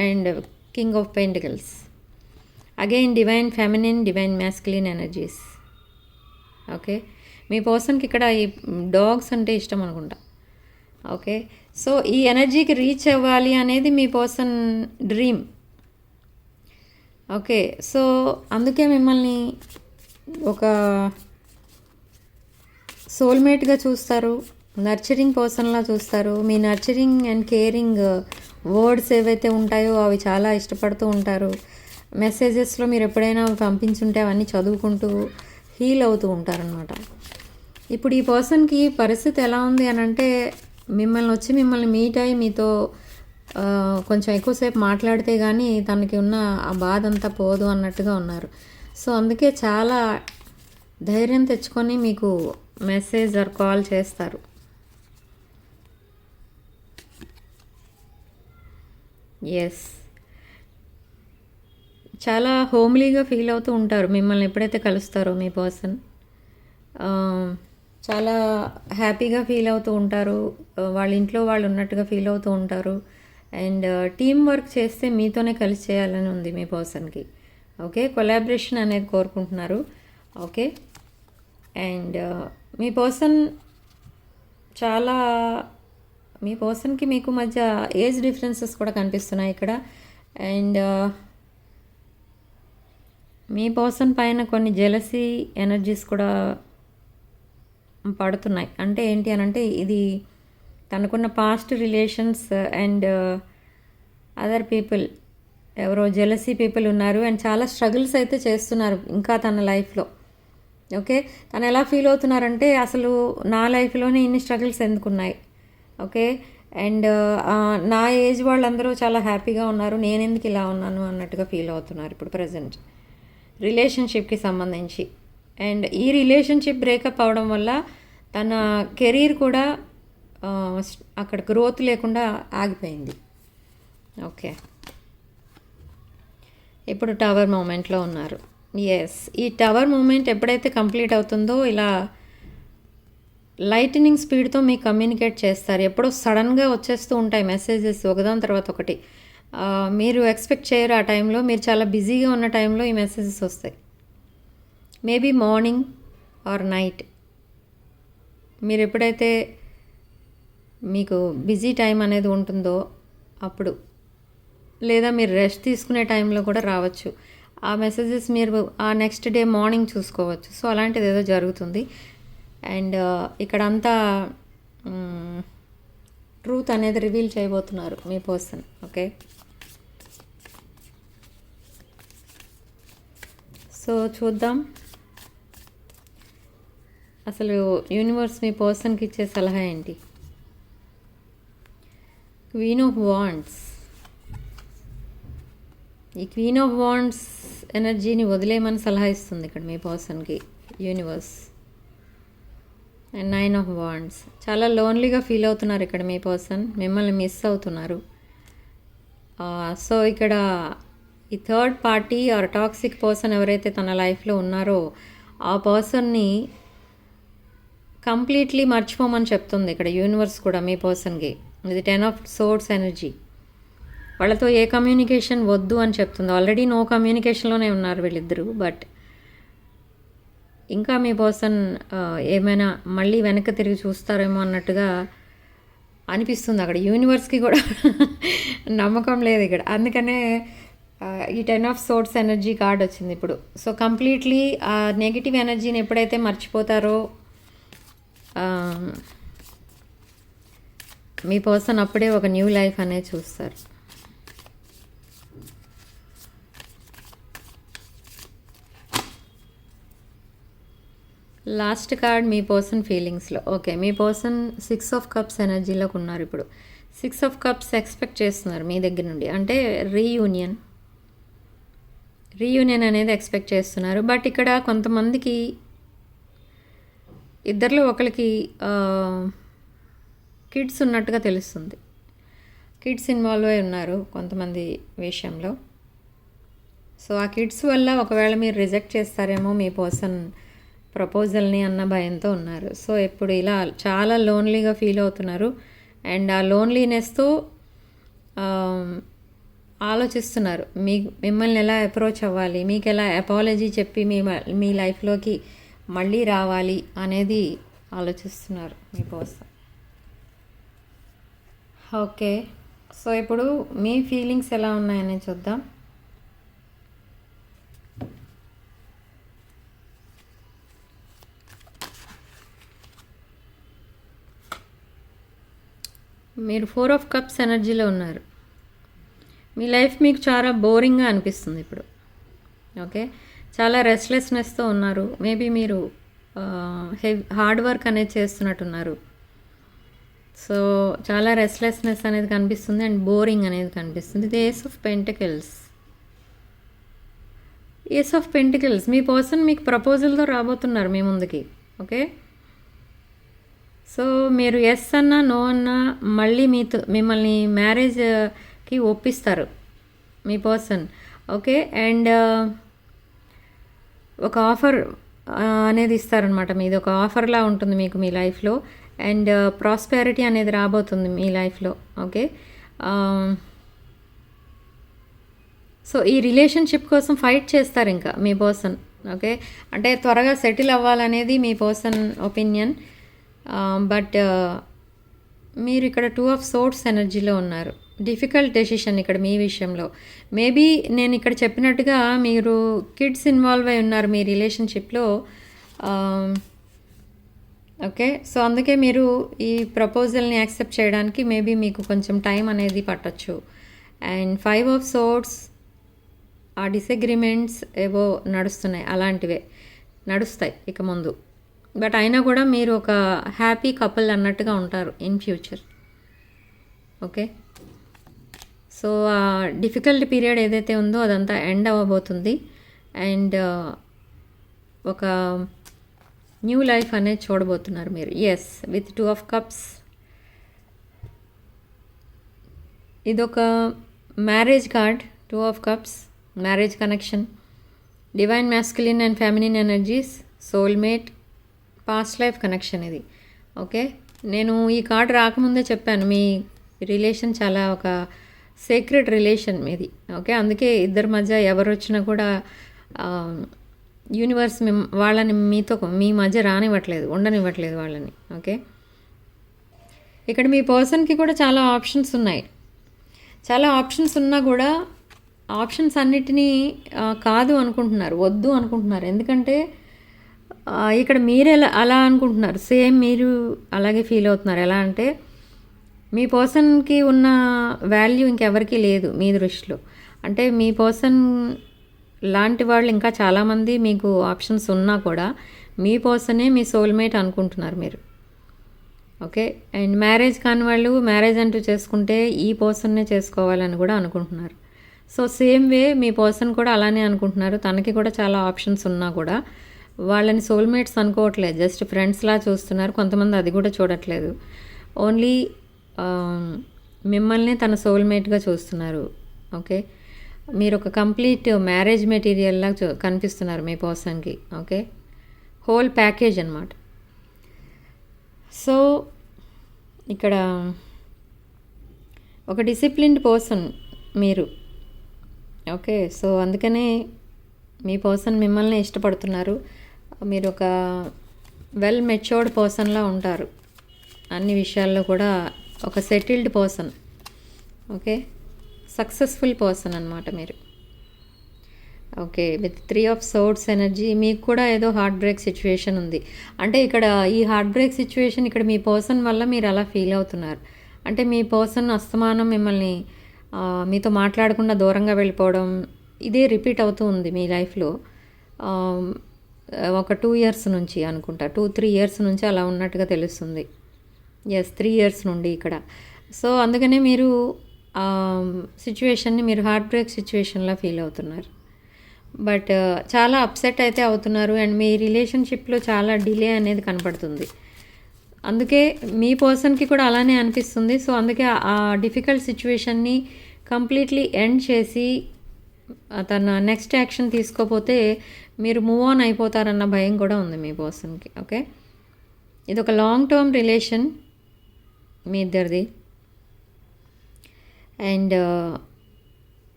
and king of pentacles, again divine feminine, divine masculine energies. Okay, మీ పర్సన్కి ఇక్కడ ఈ డాగ్స్ అంటే ఇష్టం అనుకుంటా. ఓకే, సో ఈ ఎనర్జీకి రీచ్ అవ్వాలి అనేది మీ పర్సన్ డ్రీమ్. ఓకే, సో అందుకే మిమ్మల్ని ఒక సోల్మేట్గా చూస్తారు, నర్చరింగ్ పర్సన్లా చూస్తారు. మీ నర్చరింగ్ అండ్ కేరింగ్ వర్డ్స్ ఏవైతే ఉంటాయో అవి చాలా ఇష్టపడుతూ ఉంటారు. మెసేజెస్లో మీరు ఎప్పుడైనా పంపించుంటే అవన్నీ చదువుకుంటూ హీల్ అవుతూ ఉంటారనమాట. ఇప్పుడు ఈ పర్సన్కి పరిస్థితి ఎలా ఉంది అని అంటే, మిమ్మల్ని మీట్ అయ్యి మీతో కొంచెం ఎక్కువసేపు మాట్లాడితే కానీ తనకి ఉన్న ఆ బాధ అంతా పోదు అన్నట్టుగా ఉన్నారు. సో అందుకే చాలా ధైర్యం తెచ్చుకొని మీకు మెసేజ్ ఆర్ కాల్ చేస్తారు. ఎస్, చాలా హోమ్లీగా ఫీల్ అవుతూ ఉంటారు మిమ్మల్ని ఎప్పుడైతే కలుస్తారో మీ పర్సన్. చాలా హ్యాపీగా ఫీల్ అవుతూ ఉంటారు, వాళ్ళ ఇంట్లో వాళ్ళు ఉన్నట్టుగా ఫీల్ అవుతూ ఉంటారు. అండ్ టీమ్ వర్క్ చేస్తే మీతోనే కలిసి చేయాలని ఉంది మీ పర్సన్కి. ఓకే, కొలాబరేషన్ అనేది కోరుకుంటున్నారు. ఓకే, అండ్ మీ పర్సన్కి మీకు మధ్య ఏజ్ డిఫరెన్సెస్ కూడా కనిపిస్తున్నాయి ఇక్కడ. అండ్ మీ పర్సన్ పైన కొన్ని జెలసీ ఎనర్జీస్ కూడా పడుతున్నాయి. అంటే ఏంటి అని అంటే, ఇది తనకున్న past relations and other people ఎవరో జెలసీ పీపుల్ ఉన్నారు. అండ్ చాలా స్ట్రగుల్స్ అయితే చేస్తున్నారు ఇంకా తన లైఫ్లో. ఓకే, తను ఎలా ఫీల్ అవుతున్నారంటే, అసలు నా లైఫ్లోనే ఇన్ని స్ట్రగుల్స్ ఎందుకున్నాయి. ఓకే, అండ్ నా ఏజ్ వాళ్ళందరూ చాలా హ్యాపీగా ఉన్నారు, నేను ఎందుకు ఇలా ఉన్నాను అన్నట్టుగా ఫీల్ అవుతున్నారు ఇప్పుడు ప్రజెంట్ రిలేషన్షిప్కి సంబంధించి. అండ్ ఈ రిలేషన్షిప్ బ్రేకప్ అవడం వల్ల తన కెరీర్ కూడా అక్కడ గ్రోత్ లేకుండా ఆగిపోయింది. ఓకే, ఇప్పుడు టవర్ మూమెంట్లో ఉన్నారు. ఎస్, ఈ టవర్ మూమెంట్ ఎప్పుడైతే కంప్లీట్ అవుతుందో ఇలా లైటనింగ్ స్పీడ్తో మీకు కమ్యూనికేట్ చేస్తారు. ఎప్పుడో సడన్గా వచ్చేస్తూ ఉంటాయి మెసేజెస్ ఒకదాని తర్వాత ఒకటి. మీరు ఎక్స్పెక్ట్ చేయరు ఆ టైంలో, మీరు చాలా బిజీగా ఉన్న టైంలో ఈ మెసేజెస్ వస్తాయి. మేబీ మార్నింగ్ ఆర్ నైట్, మీరు ఎప్పుడైతే మీకు బిజీ టైం అనేది ఉంటుందో అప్పుడు, లేదా మీరు రెస్ట్ తీసుకునే టైంలో కూడా రావచ్చు. ఆ మెసేజెస్ మీరు ఆ నెక్స్ట్ డే మార్నింగ్ చూసుకోవచ్చు. సో అలాంటిది ఏదో జరుగుతుంది. అండ్ ఇక్కడ అంతా ట్రూత్ అనేది రివీల్ చేయబోతున్నారు మీ పర్సన్. ఓకే, సో చూద్దాం అసలు యూనివర్స్ మీ పర్సన్కి ఇచ్చే సలహా ఏంటి. క్వీన్ ఆఫ్ వాండ్స్, ఈ క్వీన్ ఆఫ్ వాండ్స్ ఎనర్జీని వదిలేయమని సలహా ఇస్తుంది ఇక్కడ మీ పర్సన్కి యూనివర్స్. అండ్ 9 ఆఫ్ వాండ్స్, చాలా లోన్లీగా ఫీల్ అవుతున్నారు ఇక్కడ మీ పర్సన్, మిమ్మల్ని మిస్ అవుతున్నారు. సో ఇక్కడ ఈ third party or toxic person ఎవరైతే తన లైఫ్లో ఉన్నారో ఆ పర్సన్ని కంప్లీట్లీ మర్చిపోమని చెప్తుంది ఇక్కడ యూనివర్స్ కూడా మీ పర్సన్కి. ఇది 10 ఆఫ్ సోర్డ్స్ ఎనర్జీ. వాళ్ళతో ఏ కమ్యూనికేషన్ వద్దు అని చెప్తుంది. ఆల్రెడీ నో కమ్యూనికేషన్లోనే ఉన్నారు వీళ్ళిద్దరూ. బట్ ఇంకా మీ పర్సన్ ఏమైనా మళ్ళీ వెనక్కి తిరిగి చూస్తారేమో అన్నట్టుగా అనిపిస్తుంది అక్కడ. యూనివర్స్కి కూడా నమ్మకం లేదు ఇక్కడ. అందుకనే ఈ 10 ఆఫ్ సోర్డ్స్ ఎనర్జీ కార్డ్ వచ్చింది ఇప్పుడు. సో కంప్లీట్లీ ఆ నెగిటివ్ ఎనర్జీని ఎప్పుడైతే మర్చిపోతారో మీ పర్సన్ అప్పుడే ఒక న్యూ లైఫ్ అనేది చూస్తారు. లాస్ట్ కార్డ్ మీ పర్సన్ ఫీలింగ్స్లో. ఓకే, మీ పర్సన్ 6 ఆఫ్ కప్స్ ఎనర్జీలోకి ఉన్నారు ఇప్పుడు. 6 ఆఫ్ కప్స్ ఎక్స్పెక్ట్ చేస్తున్నారు మీ దగ్గర నుండి. అంటే రీయూనియన్ అనేది ఎక్స్పెక్ట్ చేస్తున్నారు. బట్ ఇక్కడ కొంతమందికి ఇద్దరిలో ఒకరికి కిడ్స్ ఉన్నట్టుగా తెలుస్తుంది. కిడ్స్ ఇన్వాల్వ్ అయి ఉన్నారు కొంతమంది విషయంలో. సో ఆ కిడ్స్ వల్ల ఒకవేళ మీరు రిజెక్ట్ చేస్తారేమో మీ పర్సన్ ప్రపోజల్ని అన్న భయంతో ఉన్నారు. సో ఇప్పుడు ఇలా చాలా లోన్లీగా ఫీల్ అవుతున్నారు. అండ్ ఆ లోన్లీనెస్తో ఆలోచిస్తున్నారు మిమ్మల్ని ఎలా అప్రోచ్ అవ్వాలి, మీకు ఎలా అపాలజీ చెప్పి మీ లైఫ్లోకి మళ్ళీ రావాలి అనేది ఆలోచిస్తున్నారు మీ పర్సన్. ఓకే, సో ఇప్పుడు మీ ఫీలింగ్స్ ఎలా ఉన్నాయని చూద్దాం. మీరు 4 ఆఫ్ కప్స్ ఎనర్జీలో ఉన్నారు. మీ లైఫ్ మీకు చాలా బోరింగ్గా అనిపిస్తుంది ఇప్పుడు. ఓకే, చాలా రెస్ట్లెస్నెస్తో ఉన్నారు. మేబీ మీరు హార్డ్ వర్క్ అనేది చేస్తున్నట్టున్నారు. సో చాలా రెస్ట్లెస్నెస్ అనేది కనిపిస్తుంది అండ్ బోరింగ్ అనేది కనిపిస్తుంది. ఇది ఏస్ ఆఫ్ పెంటికల్స్. మీ పర్సన్ మీకు ప్రపోజల్తో రాబోతున్నారు మీ ముందుకి. ఓకే, సో మీరు ఎస్ అన్నా నో అన్నా మళ్ళీ మిమ్మల్ని మ్యారేజ్కి ఒప్పిస్తారు మీ పర్సన్. ఓకే, అండ్ ఒక ఆఫర్ అనేది ఇస్తారనమాట. మీది ఒక ఆఫర్లా ఉంటుంది మీకు మీ లైఫ్లో. అండ్ ప్రాస్పెరిటీ అనేది రాబోతుంది మీ లైఫ్లో. ఓకే, సో ఈ రిలేషన్షిప్ కోసం ఫైట్ చేస్తారు ఇంకా మీ పర్సన్. ఓకే, అంటే త్వరగా సెటిల్ అవ్వాలనేది మీ పర్సన్ ఒపీనియన్. బట్ మీరు ఇక్కడ 2 ఆఫ్ సోర్డ్స్ ఎనర్జీలో ఉన్నారు. డిఫికల్ట్ డెసిషన్ ఇక్కడ మీ విషయంలో. మేబీ నేను ఇక్కడ చెప్పినట్టుగా మీరు కిడ్స్ ఇన్వాల్వ్ అయి ఉన్నారు మీ రిలేషన్షిప్లో. ఓకే, సో అందుకే మీరు ఈ ప్రపోజల్ని యాక్సెప్ట్ చేయడానికి మేబీ మీకు కొంచెం టైం అనేది పట్టచ్చు. అండ్ 5 ఆఫ్ సోర్డ్స్, ఆ డిసగ్రిమెంట్స్ ఏవో నడుస్తున్నాయి, అలాంటివే నడుస్తాయి ఇక ముందు. బట్ అయినా కూడా మీరు ఒక హ్యాపీ కపుల్ అన్నట్టుగా ఉంటారు ఇన్ ఫ్యూచర్. ఓకే, సో ఆ డిఫికల్ట్ పీరియడ్ ఏదైతే ఉందో అదంతా ఎండ్ అవ్వబోతుంది. అండ్ ఒక న్యూ లైఫ్ అనేది చూడబోతున్నారు మీరు. Yes, with 2 of cups. ఇదొక marriage card. 2 of cups, marriage connection, divine masculine and feminine energies, soulmate, past life connection ఇది. ఓకే, నేను ఈ కార్డ్ రాకముందే చెప్పాను మీ రిలేషన్ చాలా ఒక సీక్రెట్ రిలేషన్ మీది. ఓకే, అందుకే ఇద్దరి మధ్య ఎవరు వచ్చినా కూడా యూనివర్స్ వాళ్ళని మీ మధ్య రానివ్వట్లేదు, ఉండనివ్వట్లేదు వాళ్ళని. ఓకే, ఇక్కడ మీ పర్సన్కి కూడా చాలా ఆప్షన్స్ ఉన్నాయి. చాలా ఆప్షన్స్ ఉన్నా కూడా ఆప్షన్స్ అన్నిటినీ కాదు అనుకుంటున్నారు, వద్దు అనుకుంటున్నారు. ఎందుకంటే ఇక్కడ మీరు అలా అనుకుంటున్నారు, సేమ్ మీరు అలాగే ఫీల్ అవుతున్నారు. ఎలా అంటే మీ పర్సన్కి ఉన్న వాల్యూ ఇంకెవరికి లేదు మీ దృష్టిలో. అంటే మీ పర్సన్ లాంటి వాళ్ళు ఇంకా చాలామంది మీకు ఆప్షన్స్ ఉన్నా కూడా మీ పర్సనే మీ సోల్మేట్ అనుకుంటున్నారు మీరు. ఓకే, అండ్ మ్యారేజ్ కాని వాళ్ళు మ్యారేజ్ అంటూ చేసుకుంటే ఈ పర్సన్నే చేసుకోవాలని కూడా అనుకుంటున్నారు. సో సేమ్ వే మీ పర్సన్ కూడా అలానే అనుకుంటున్నారు. తనకి కూడా చాలా ఆప్షన్స్ ఉన్నా కూడా వాళ్ళని సోల్మేట్స్ అనుకోవట్లేదు, జస్ట్ ఫ్రెండ్స్లా చూస్తున్నారు. కొంతమంది అది కూడా చూడట్లేదు, ఓన్లీ మిమ్మల్ని తన సోల్మేట్గా చూస్తున్నారు. ఓకే, మీరు ఒక కంప్లీట్ మ్యారేజ్ మెటీరియల్లా కనిపిస్తున్నారు మీ పర్సన్కి. ఓకే, హోల్ ప్యాకేజ్ అన్నమాట. సో ఇక్కడ ఒక డిసిప్లిన్డ్ పర్సన్ మీరు. ఓకే, సో అందుకనే మీ పర్సన్ మిమ్మల్ని ఇష్టపడుతున్నారు. మీరు ఒక వెల్ మెచ్యూర్డ్ పర్సన్లా ఉంటారు అన్ని విషయాల్లో కూడా. ఒక settled person. Okay, successful person అన్నమాట మీరు. Okay, with 3 of swords energy. మీకు కూడా ఏదో హార్ట్ బ్రేక్ సిచ్యువేషన్ ఉంది. అంటే ఇక్కడ ఈ హార్ట్ బ్రేక్ సిచ్యువేషన్ ఇక్కడ మీ పర్సన్ వల్ల మీరు అలా ఫీల్ అవుతున్నారు. అంటే మీ పర్సన్ అస్తమానం మిమ్మల్ని మీతో మాట్లాడకుండా దూరంగా వెళ్ళిపోవడం, ఇదే రిపీట్ అవుతూ ఉంది మీ లైఫ్లో. ఒక 2 ఇయర్స్ నుంచి అనుకుంటా, 2-3 ఇయర్స్ నుంచి అలా ఉన్నట్టుగా తెలుస్తుంది. ఎస్, 3 ఇయర్స్ నుండి ఇక్కడ. సో అందుకనే మీరు సిచ్యువేషన్ని మీరు హార్ట్ బ్రేక్ సిచ్యువేషన్లా ఫీల్ అవుతున్నారు. బట్ చాలా అప్సెట్ అయితే అవుతున్నారు. అండ్ మీ రిలేషన్షిప్లో చాలా డిలే అనేది కనపడుతుంది. అందుకే మీ పర్సన్కి కూడా అలానే అనిపిస్తుంది. సో అందుకే ఆ డిఫికల్ట్ సిచ్యువేషన్ని కంప్లీట్లీ ఎండ్ చేసి తన నెక్స్ట్ యాక్షన్ తీసుకోపోతే మీరు మూవ్ ఆన్ అయిపోతారన్న భయం కూడా ఉంది మీ పర్సన్కి. ఓకే, ఇది ఒక లాంగ్ టర్మ్ రిలేషన్ మీ ఇద్దరిది. అండ్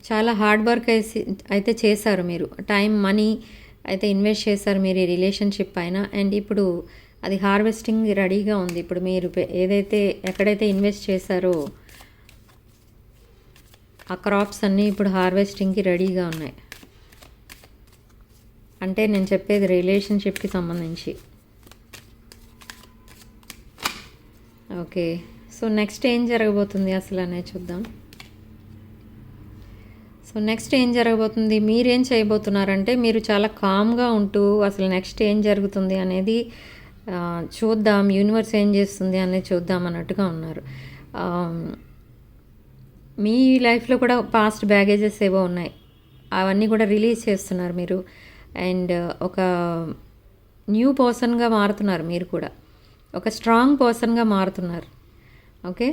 చాలా హార్డ్ వర్క్ అయితే చేశారు మీరు, టైం మనీ అయితే ఇన్వెస్ట్ చేశారు మీరు ఈ రిలేషన్షిప్ పైన. అండ్ ఇప్పుడు అది హార్వెస్టింగ్ రెడీగా ఉంది. ఇప్పుడు మీరు ఎక్కడైతే ఇన్వెస్ట్ చేశారో ఆ క్రాప్స్ అన్నీ ఇప్పుడు హార్వెస్టింగ్కి రెడీగా ఉన్నాయి. అంటే నేను చెప్పేది రిలేషన్షిప్కి సంబంధించి. ఓకే, సో నెక్స్ట్ ఏం జరగబోతుంది అసలు అనేది చూద్దాం. సో నెక్స్ట్ ఏం జరగబోతుంది, మీరేం చేయబోతున్నారంటే మీరు చాలా కామ్గా ఉంటూ అసలు నెక్స్ట్ ఏం జరుగుతుంది అనేది చూద్దాం, యూనివర్స్ ఏం చేస్తుంది అనేది చూద్దాం అన్నట్టుగా ఉన్నారు. మీ లైఫ్లో కూడా పాస్ట్ బ్యాగేజెస్ ఏవో ఉన్నాయి, అవన్నీ కూడా రిలీజ్ చేస్తున్నారు మీరు. అండ్ ఒక న్యూ పర్సన్గా మారుతున్నారు మీరు కూడా, ఒక స్ట్రాంగ్ పర్సన్గా మారుతున్నారు. ఓకే,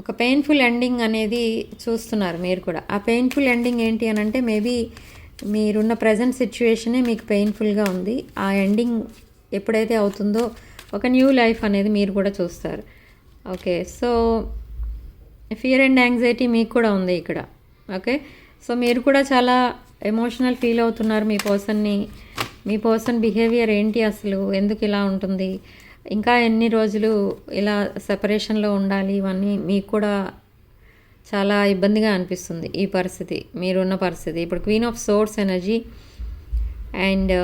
ఒక పెయిన్ఫుల్ ఎండింగ్ అనేది చూస్తున్నారు మీరు కూడా. ఆ పెయిన్ఫుల్ ఎండింగ్ ఏంటి అని అంటే మేబీ మీరున్న ప్రజెంట్ సిచ్యువేషనే మీకు పెయిన్ఫుల్గా ఉంది. ఆ ఎండింగ్ ఎప్పుడైతే అవుతుందో ఒక న్యూ లైఫ్ అనేది మీరు కూడా చూస్తారు. Okay, so fear and anxiety మీకు కూడా ఉంది ఇక్కడ. ఓకే, సో మీరు కూడా చాలా ఎమోషనల్ ఫీల్ అవుతున్నారు మీ పర్సన్ బిహేవియర్ ఏంటి అసలు, ఎందుకు ఇలా ఉంటుంది, ఇంకా ఎన్ని రోజులు ఇలా సెపరేషన్లో ఉండాలి, ఇవన్నీ మీకు కూడా చాలా ఇబ్బందిగా అనిపిస్తుంది ఈ పరిస్థితి, మీరున్న పరిస్థితి. ఇప్పుడు queen of swords energy and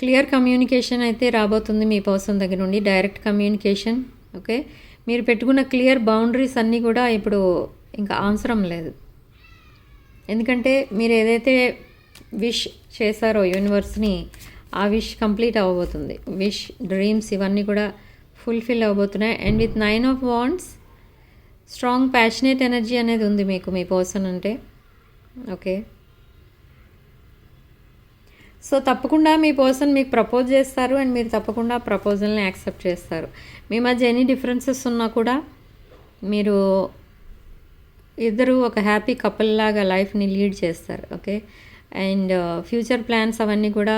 clear communication అయితే రాబోతుంది మీ పర్సన్ దగ్గర నుండి, డైరెక్ట్ కమ్యూనికేషన్. ఓకే, మీరు పెట్టుకున్న క్లియర్ బౌండరీస్ అన్నీ కూడా ఇప్పుడు ఇంకా అవసరం లేదు. ఎందుకంటే మీరు ఏదైతే విష్ చేశారో యూనివర్స్ని, ఆ విష్ కంప్లీట్ అవ్వబోతుంది. విష్, డ్రీమ్స్ ఇవన్నీ కూడా ఫుల్ఫిల్ అవ్వబోతున్నాయి. And with 9 of wands strong passionate energy అనేది ఉంది మీకు మీ పర్సన్ అంటే. ఓకే, సో తప్పకుండా మీ పర్సన్ మీకు ప్రపోజ్ చేస్తారు అండ్ మీరు తప్పకుండా ప్రపోజల్ని యాక్సెప్ట్ చేస్తారు. మీ మధ్య ఎనీ డిఫరెన్సెస్ ఉన్నా కూడా మీరు ఇద్దరు ఒక హ్యాపీ కపుల్ లాగా లైఫ్ని లీడ్ చేస్తారు. ఓకే, అండ్ ఫ్యూచర్ ప్లాన్స్ అవన్నీ కూడా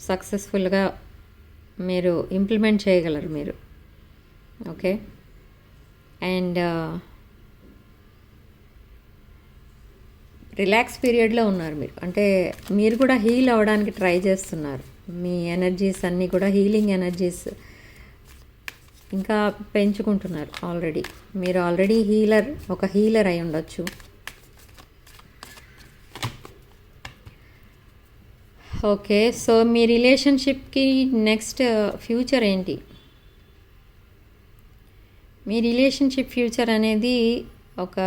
సక్సెస్ఫుల్గా మీరు ఇంప్లిమెంట్ చేయగలరు మీరు. ఓకే, అండ్ రిలాక్స్ పీరియడ్లో ఉన్నారు మీరు. అంటే మీరు కూడా హీల్ అవ్వడానికి ట్రై చేస్తున్నారు. మీ ఎనర్జీస్ అన్నీ కూడా హీలింగ్ ఎనర్జీస్ ఇంకా పెంచుకుంటున్నారు. మీరు ఆల్రెడీ ఒక హీలర్ అయి ఉండొచ్చు. ఓకే, సో మీ రిలేషన్షిప్కి నెక్స్ట్ ఫ్యూచర్ ఏంటి? మీ రిలేషన్షిప్ ఫ్యూచర్ అనేది ఒక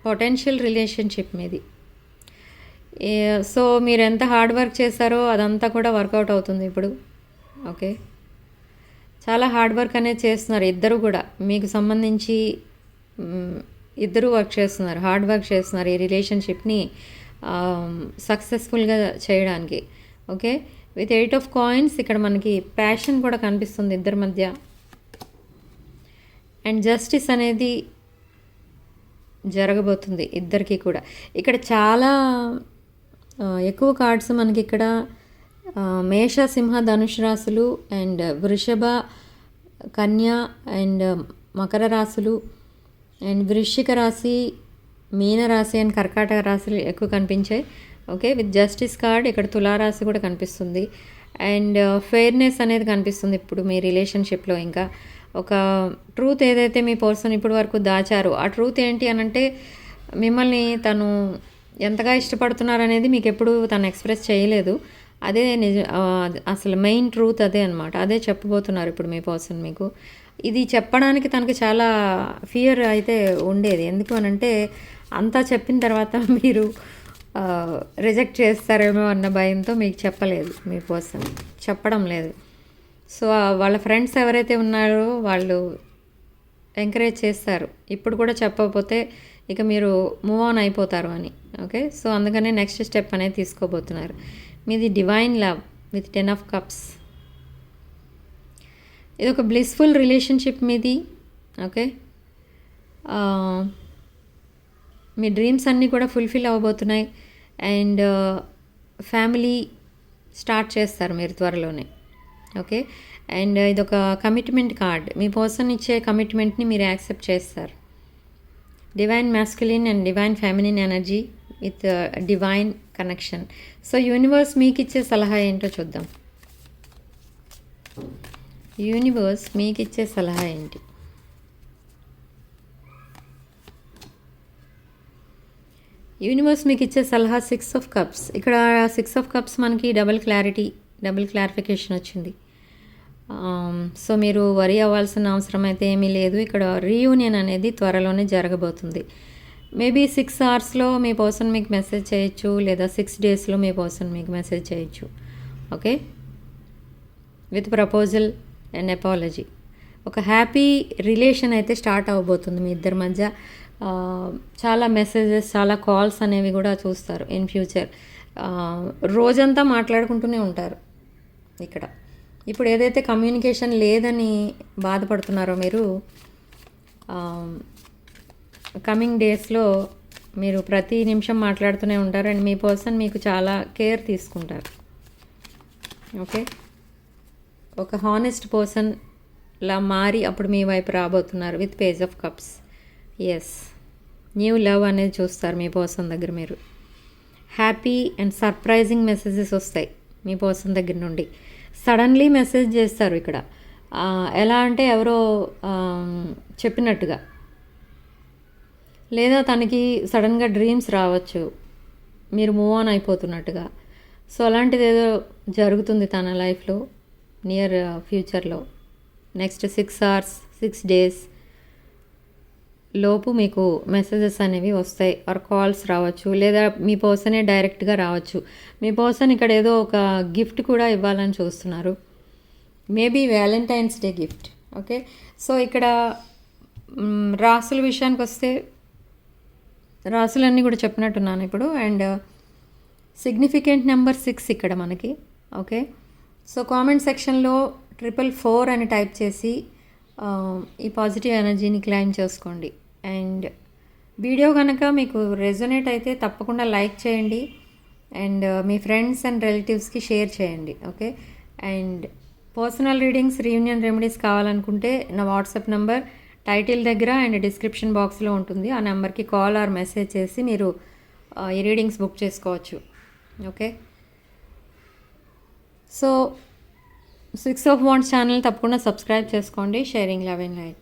పొటెన్షియల్ రిలేషన్షిప్ మీది. సో మీరు ఎంత హార్డ్ వర్క్ చేశారో అదంతా కూడా వర్కౌట్ అవుతుంది ఇప్పుడు. ఓకే, చాలా హార్డ్ వర్క్ అనేది చేస్తున్నారు ఇద్దరు కూడా. మీకు సంబంధించి ఇద్దరు వర్క్ చేస్తున్నారు, హార్డ్ వర్క్ చేస్తున్నారు ఈ రిలేషన్షిప్ని సక్సెస్ఫుల్గా చేయడానికి. ఓకే, విత్ 8 ఆఫ్ కాయిన్స్ ఇక్కడ మనకి ప్యాషన్ కూడా కనిపిస్తుంది ఇద్దరి మధ్య. అండ్ జస్టిస్ అనేది జరగబోతుంది ఇద్దరికి కూడా. ఇక్కడ చాలా ఎక్కువ కార్డ్స్ మనకి ఇక్కడ మేష, సింహ, ధనుష్ రాశులు అండ్ వృషభ, కన్య అండ్ మకర రాశులు అండ్ వృశ్చిక రాశి, మీన రాశి అండ్ కర్కాటక రాశులు ఎక్కువ కనిపించాయి. ఓకే, విత్ జస్టిస్ కార్డ్ ఇక్కడ తులారాశి కూడా కనిపిస్తుంది. అండ్ ఫెయిర్నెస్ అనేది కనిపిస్తుంది ఇప్పుడు మీ రిలేషన్షిప్లో. ఇంకా ఒక ట్రూత్ ఏదైతే మీ పర్సన్ ఇప్పుడు వరకు దాచారో ఆ ట్రూత్ ఏంటి అనంటే మిమ్మల్ని తను ఎంతగా ఇష్టపడుతున్నారనేది మీకు ఎప్పుడు తను ఎక్స్ప్రెస్ చేయలేదు. అదే అసలు మెయిన్ ట్రూత్ అదే అనమాట. అదే చెప్పబోతున్నారు ఇప్పుడు మీ పర్సన్ మీకు. ఇది చెప్పడానికి తనకి చాలా ఫియర్ అయితే ఉండేది. ఎందుకు అనంటే అంతా చెప్పిన తర్వాత మీరు రిజెక్ట్ చేస్తారేమో అన్న భయంతో మీకు చెప్పలేదు, మీ పర్సన్ చెప్పడం లేదు. సో వాళ్ళ ఫ్రెండ్స్ ఎవరైతే ఉన్నారో వాళ్ళు ఎంకరేజ్ చేస్తారు ఇప్పుడు కూడా చెప్పకపోతే ఇక మీరు మూవ్ ఆన్ అయిపోతారు అని. ఓకే, సో అందుకనే నెక్స్ట్ స్టెప్ అనేది తీసుకోబోతున్నారు. మీది divine love with 10 of cups. ఇది ఒక బ్లిస్ఫుల్ రిలేషన్షిప్ మీది. ఓకే, మీ డ్రీమ్స్ అన్నీ కూడా ఫుల్ఫిల్ అవ్వబోతున్నాయి. అండ్ ఫ్యామిలీ స్టార్ట్ చేస్తారు మీరు త్వరలోనే. ఓకే, అండ్ ఇదొక కమిట్మెంట్ కార్డ్. మీ పర్సన్ ఇచ్చే కమిట్మెంట్ని మీరు యాక్సెప్ట్ చేస్తారు. Divine masculine and divine feminine energy with divine connection. So universe మీకు ఇచ్చే సలహా ఏంటో చూద్దాం. యూనివర్స్ మీకు ఇచ్చే సలహా ఏంటి? యూనివర్స్ మీకు ఇచ్చే సలహా 6 ఆఫ్ కప్స్. ఇక్కడ 6 ఆఫ్ కప్స్ మనకి డబుల్ క్లారిఫికేషన్ వచ్చింది. సో మీరు వరీ అవ్వాల్సిన అవసరం అయితే ఏమీ లేదు. ఇక్కడ రీయూనియన్ అనేది త్వరలోనే జరగబోతుంది. మేబీ 6 అవర్స్లో మీ పర్సన్ మీకు మెసేజ్ చేయొచ్చు, లేదా 6 డేస్లో మీ పర్సన్ మీకు మెసేజ్ చేయొచ్చు. Okay, with proposal and apology. ఒక హ్యాపీ రిలేషన్ అయితే స్టార్ట్ అవ్వబోతుంది మీ ఇద్దరి మధ్య. చాలా మెసేజెస్, చాలా కాల్స్ అనేవి కూడా చూస్తారు ఇన్ ఫ్యూచర్. రోజంతా మాట్లాడుకుంటూనే ఉంటారు ఇక్కడ. ఇప్పుడు ఏదైతే కమ్యూనికేషన్ లేదని బాధపడుతున్నారో మీరు, కమింగ్ డేస్లో మీరు ప్రతి నిమిషం మాట్లాడుతూనే ఉంటారు. అండ్ మీ పర్సన్ మీకు చాలా కేర్ తీసుకుంటారు. ఓకే, ఒక హానెస్ట్ పర్సన్లా మారి అప్పుడు మీ వైపు రాబోతున్నారు with page of cups. Yes, new love అనేది చూస్తారు మీ పర్సన్ దగ్గర మీరు. హ్యాపీ అండ్ సర్ప్రైజింగ్ మెసేజెస్ వస్తాయి మీ పర్సన్ దగ్గర నుండి. సడన్లీ మెసేజ్ చేస్తారు ఇక్కడ. ఎలా అంటే ఎవరో చెప్పినట్టుగా, లేదా తనకి సడన్గా డ్రీమ్స్ రావచ్చు మీరు మూవ్ ఆన్ అయిపోతున్నట్టుగా. సో అలాంటిది ఏదో జరుగుతుంది తన లైఫ్లో నియర్ ఫ్యూచర్లో. నెక్స్ట్ 6 అవర్స్ 6 డేస్ లోపు మీకు మెసేజెస్ అనేవి వస్తాయి, ఆర్ కాల్స్ రావచ్చు, లేదా మీ పర్సనే డైరెక్ట్గా రావచ్చు. మీ పర్సన్ ఇక్కడ ఏదో ఒక గిఫ్ట్ కూడా ఇవ్వాలని చూస్తున్నారు. Maybe Valentine's day gift. Okay, so ఇక్కడ రాసుల విషయానికి వస్తే రాసులన్నీ కూడా చెప్పినట్టున్నాను ఇప్పుడు. అండ్ సిగ్నిఫికెంట్ నెంబర్ 6 ఇక్కడ మనకి. ఓకే, సో కామెంట్ సెక్షన్లో 444 అని టైప్ చేసి ఈ పాజిటివ్ ఎనర్జీని క్లైమ్ చేసుకోండి. అండ్ వీడియో కనుక మీకు రెజొనేట్ అయితే తప్పకుండా లైక్ చేయండి అండ్ మీ ఫ్రెండ్స్ అండ్ రిలేటివ్స్కి షేర్ చేయండి. Okay, and personal readings, reunion remedies కావాలనుకుంటే నా వాట్సాప్ నెంబర్ టైటిల్ దగ్గర అండ్ డిస్క్రిప్షన్ బాక్స్లో ఉంటుంది. ఆ నెంబర్కి కాల్ ఆర్ మెసేజ్ చేసి మీరు ఈ రీడింగ్స్ బుక్ చేసుకోవచ్చు. Okay, so 6 of Wands channel తప్పకుండా సబ్స్క్రైబ్ చేసుకోండి. Sharing love and light.